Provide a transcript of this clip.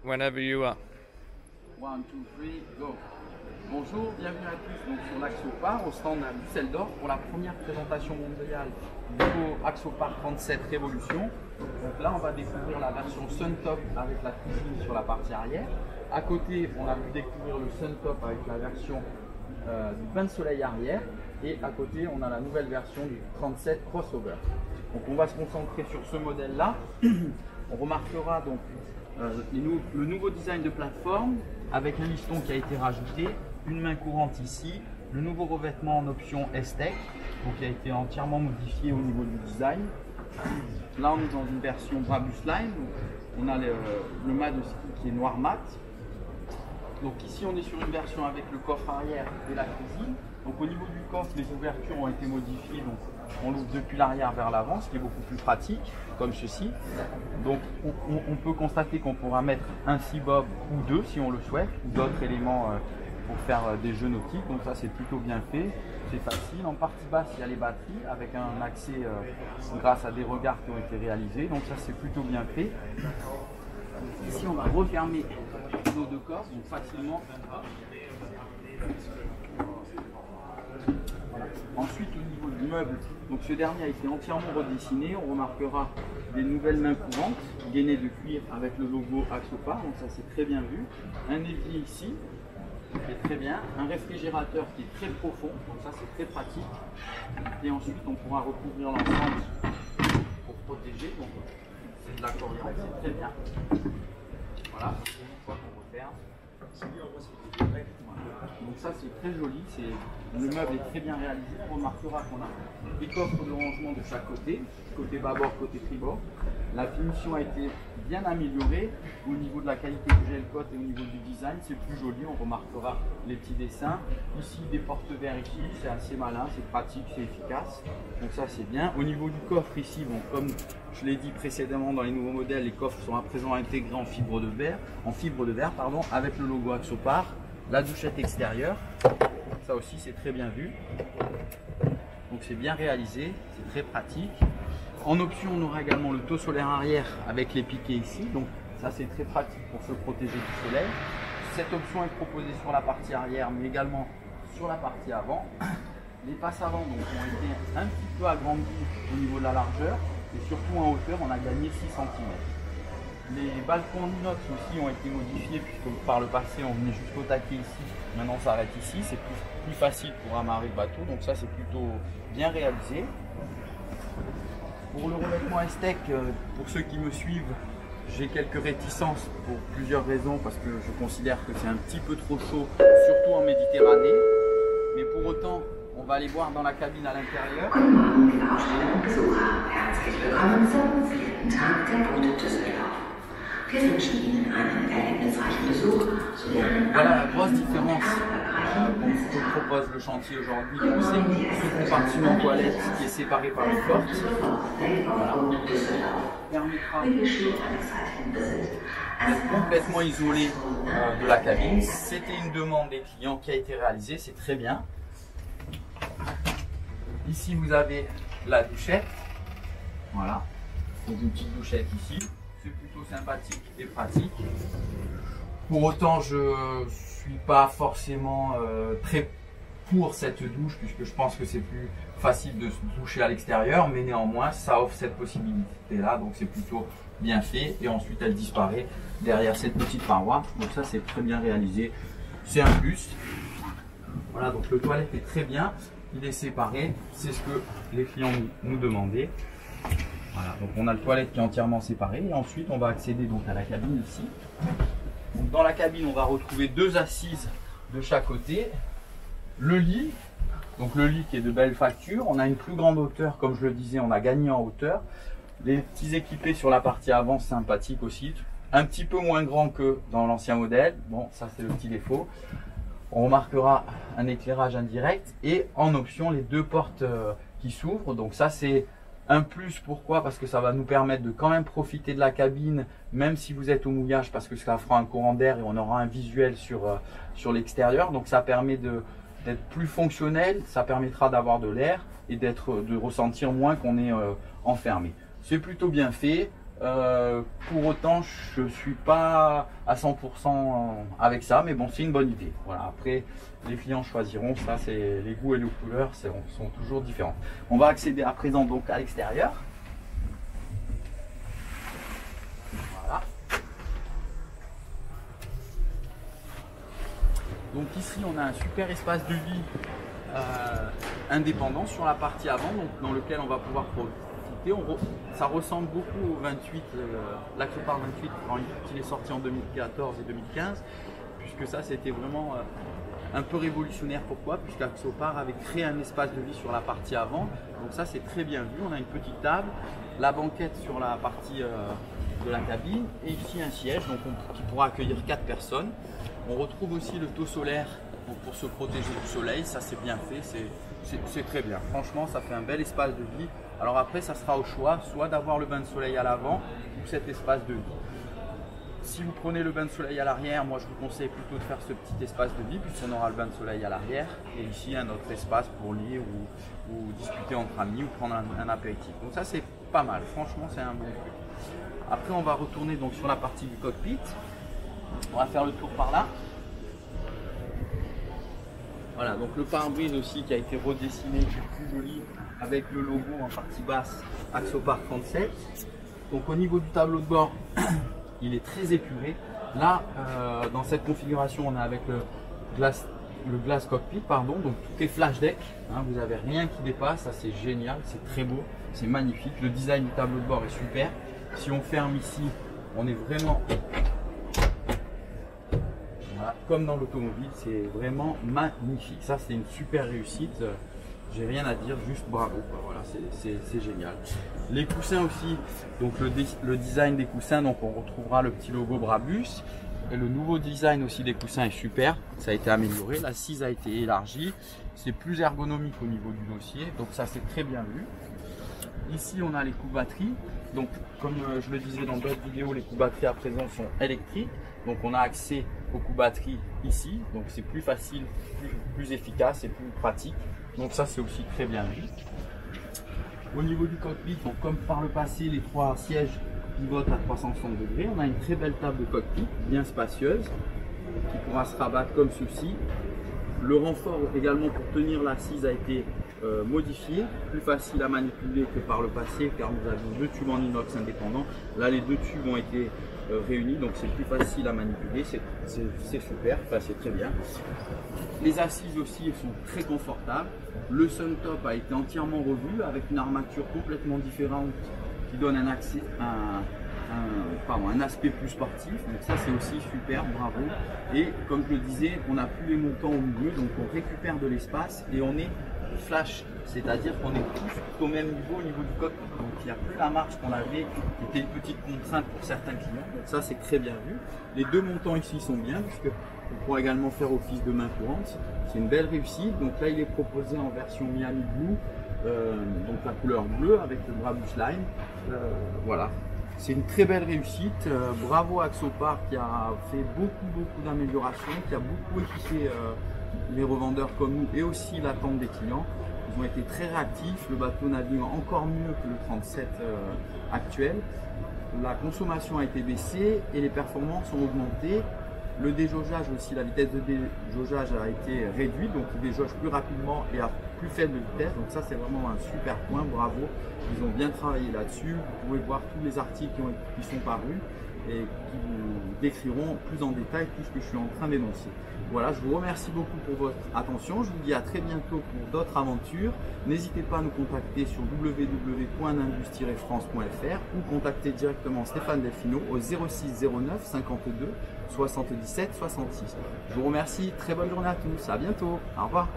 Whenever you are. 1, 2, 3, go. Bonjour, bienvenue à tous donc, sur l'Axopar au stand à Düsseldorf pour la première présentation mondiale du nouveau Axopar 37 Révolution. Donc là, on va découvrir la version Suntop avec la cuisine sur la partie arrière. À côté, on a pu découvrir le Suntop avec la version du bain de soleil arrière. Et à côté, on a la nouvelle version du 37 Crossover. Donc on va se concentrer sur ce modèle-là. On remarquera donc le nouveau design de plateforme avec un liston qui a été rajouté, une main courante ici, le nouveau revêtement en option S-Tech, donc qui a été entièrement modifié au niveau du design. Là on est dans une version Brabus Line, on a le mât de ski qui est noir mat. Donc ici on est sur une version avec le coffre arrière et la cuisine. Donc au niveau du coffre, les ouvertures ont été modifiées, donc on l'ouvre depuis l'arrière vers l'avant, ce qui est beaucoup plus pratique, comme ceci. Donc on peut constater qu'on pourra mettre un C-Bob ou deux si on le souhaite, ou d'autres éléments pour faire des jeux nautiques. Donc ça c'est plutôt bien fait, c'est facile. En partie basse il y a les batteries avec un accès grâce à des regards qui ont été réalisés. Donc ça c'est plutôt bien fait. Ici on va refermer nos deux coffres, donc facilement. Voilà. Ensuite au niveau du meuble, donc ce dernier a été entièrement redessiné. On remarquera des nouvelles mains courantes gainées de cuir avec le logo Axopar, donc ça c'est très bien vu. Un évier ici qui est très bien, un réfrigérateur qui est très profond, donc ça c'est très pratique. Et ensuite on pourra recouvrir l'ensemble pour protéger, donc c'est de la coriandre, c'est très bien. Voilà, une fois qu'on referme. Donc ça c'est très joli, le meuble est très bien réalisé. On remarquera qu'on a des coffres de rangement de chaque côté bâbord, côté tribord. La finition a été bien améliorée au niveau de la qualité du gel coat et au niveau du design, c'est plus joli. On remarquera les petits dessins. Ici des porte-verres ici, c'est assez malin, c'est pratique, c'est efficace. Donc ça c'est bien. Au niveau du coffre ici, bon, comme je l'ai dit précédemment dans les nouveaux modèles, les coffres sont à présent intégrés en fibre de verre, avec le logo Axopar. La douchette extérieure, ça aussi c'est très bien vu, donc c'est bien réalisé, c'est très pratique. En option on aura également le taux solaire arrière avec les piquets ici, donc ça c'est très pratique pour se protéger du soleil. Cette option est proposée sur la partie arrière mais également sur la partie avant. Les passes avant donc, ont été un petit peu agrandies au niveau de la largeur et surtout en hauteur on a gagné 6 cm. Les balcons en inox aussi ont été modifiés puisque par le passé on venait jusqu'au taquet ici, maintenant on s'arrête ici, c'est plus facile pour amarrer le bateau, donc ça c'est plutôt bien réalisé. Pour le revêtement S-Tech, pour ceux qui me suivent, j'ai quelques réticences pour plusieurs raisons parce que je considère que c'est un petit peu trop chaud, surtout en Méditerranée, mais pour autant on va aller voir dans la cabine à l'intérieur. Voilà la grosse différence que propose le chantier aujourd'hui. C'est ce compartiment toilette qui est séparé par une porte. Voilà. Permettra d'être complètement isolé de la cabine. C'était une demande des clients qui a été réalisée, c'est très bien. Ici vous avez la douchette. Voilà, donc une petite douchette ici. C'est plutôt sympathique et pratique. Pour autant, je ne suis pas forcément très pour cette douche, puisque je pense que c'est plus facile de se doucher à l'extérieur, mais néanmoins, ça offre cette possibilité-là, donc c'est plutôt bien fait. Et ensuite, elle disparaît derrière cette petite paroi. Donc ça, c'est très bien réalisé. C'est un plus. Voilà, donc le toilette est très bien. Il est séparé. C'est ce que les clients nous demandaient. Voilà, donc on a le toilette qui est entièrement séparé et ensuite on va accéder donc à la cabine ici. Donc dans la cabine on va retrouver deux assises de chaque côté, le lit, donc le lit qui est de belle facture, on a une plus grande hauteur comme je le disais, on a gagné en hauteur, les petits équipés sur la partie avant sympathiques aussi, un petit peu moins grand que dans l'ancien modèle, bon ça c'est le petit défaut. On remarquera un éclairage indirect et en option les deux portes qui s'ouvrent, donc ça c'est un plus. Pourquoi? Parce que ça va nous permettre de quand même profiter de la cabine, même si vous êtes au mouillage, parce que ça fera un courant d'air et on aura un visuel sur l'extérieur. Donc ça permet d'être plus fonctionnel, ça permettra d'avoir de l'air et de ressentir moins qu'on est enfermé. C'est plutôt bien fait. Pour autant, je suis pas à 100% avec ça, mais bon, c'est une bonne idée. Voilà. Après, les clients choisiront. Ça, c'est les goûts et les couleurs sont toujours différents. On va accéder à présent donc à l'extérieur. Voilà. Donc ici, on a un super espace de vie indépendant sur la partie avant, donc dans lequel on va pouvoir profiter. Ça ressemble beaucoup au 28, l'Axopar 28 quand il est sorti en 2014 et 2015, puisque ça c'était vraiment un peu révolutionnaire. Pourquoi? Puisqu'Axopar avait créé un espace de vie sur la partie avant, donc ça c'est très bien vu. On a une petite table, la banquette sur la partie de la cabine, et ici un siège donc qui pourra accueillir 4 personnes. On retrouve aussi le taux solaire pour se protéger du soleil, ça c'est bien fait, c'est très bien. Franchement, ça fait un bel espace de vie. Alors après, ça sera au choix, soit d'avoir le bain de soleil à l'avant ou cet espace de vie. Si vous prenez le bain de soleil à l'arrière, moi je vous conseille plutôt de faire ce petit espace de vie, puisqu'on aura le bain de soleil à l'arrière. Et ici, un autre espace pour lire ou discuter entre amis ou prendre un apéritif. Donc ça, c'est pas mal. Franchement, c'est un bon truc. Après, on va retourner donc sur la partie du cockpit. On va faire le tour par là. Voilà, donc le pare-brise aussi qui a été redessiné, qui est plus joli, avec le logo en partie basse Axopar 37. Donc au niveau du tableau de bord, il est très épuré. Là, dans cette configuration, on est avec le glass cockpit, pardon, donc tout est flash deck. Hein, vous n'avez rien qui dépasse, ça c'est génial, c'est très beau, c'est magnifique. Le design du tableau de bord est super. Si on ferme ici, on est vraiment... Voilà, comme dans l'automobile, c'est vraiment magnifique. Ça, c'est une super réussite. J'ai rien à dire, juste bravo. Voilà, c'est génial. Les coussins aussi, donc le design des coussins, donc on retrouvera le petit logo Brabus. Et le nouveau design aussi des coussins est super. Ça a été amélioré. L'assise a été élargie. C'est plus ergonomique au niveau du dossier. Donc ça, c'est très bien vu. Ici, on a les coups batterie. Donc, comme je le disais dans d'autres vidéos, les coups batterie à présent sont électriques. Donc, on a accès aux coups batterie ici. Donc, c'est plus facile, plus efficace et plus pratique. Donc, ça, c'est aussi très bien vu. Au niveau du cockpit, donc, comme par le passé, les 3 sièges pivotent à 360 degrés. On a une très belle table de cockpit, bien spacieuse, qui pourra se rabattre comme ceci. Le renfort également pour tenir l'assise a été modifié, plus facile à manipuler que par le passé, car nous avions 2 tubes en inox indépendants. Là, les 2 tubes ont été réunis, donc c'est plus facile à manipuler, c'est super, enfin, c'est très bien. Les assises aussi sont très confortables. Le Suntop a été entièrement revu avec une armature complètement différente qui donne un aspect plus sportif. Donc ça, c'est aussi super, bravo. Et comme je le disais, on n'a plus les montants au milieu, donc on récupère de l'espace et on est flash, c'est-à-dire qu'on est tous au même niveau au niveau du cockpit. Donc il n'y a plus la marche qu'on avait, qui était une petite contrainte pour certains clients. Donc ça, c'est très bien vu. Les 2 montants ici sont bien, puisque on pourra également faire office de main courante. C'est une belle réussite. Donc là, il est proposé en version Miami Blue, donc la couleur bleue avec le Brabus Line. Voilà. C'est une très belle réussite. Bravo à Axopar qui a fait beaucoup d'améliorations, qui a beaucoup équipé les revendeurs comme nous et aussi l'attente des clients. Ils ont été très réactifs. Le bateau navigue encore mieux que le 37 actuel. La consommation a été baissée et les performances ont augmenté. Le déjaugeage aussi, la vitesse de déjaugeage a été réduite, donc il déjauge plus rapidement et à plus faible vitesse. Donc ça, c'est vraiment un super point, bravo. Ils ont bien travaillé là-dessus. Vous pouvez voir tous les articles qui sont parus et qui vous décriront plus en détail tout ce que je suis en train d'énoncer. Voilà, je vous remercie beaucoup pour votre attention. Je vous dis à très bientôt pour d'autres aventures. N'hésitez pas à nous contacter sur www.nimbus-france.fr ou contacter directement Stéphane Delfino au 06 09 52 77 66. Je vous remercie, très bonne journée à tous, à bientôt, au revoir.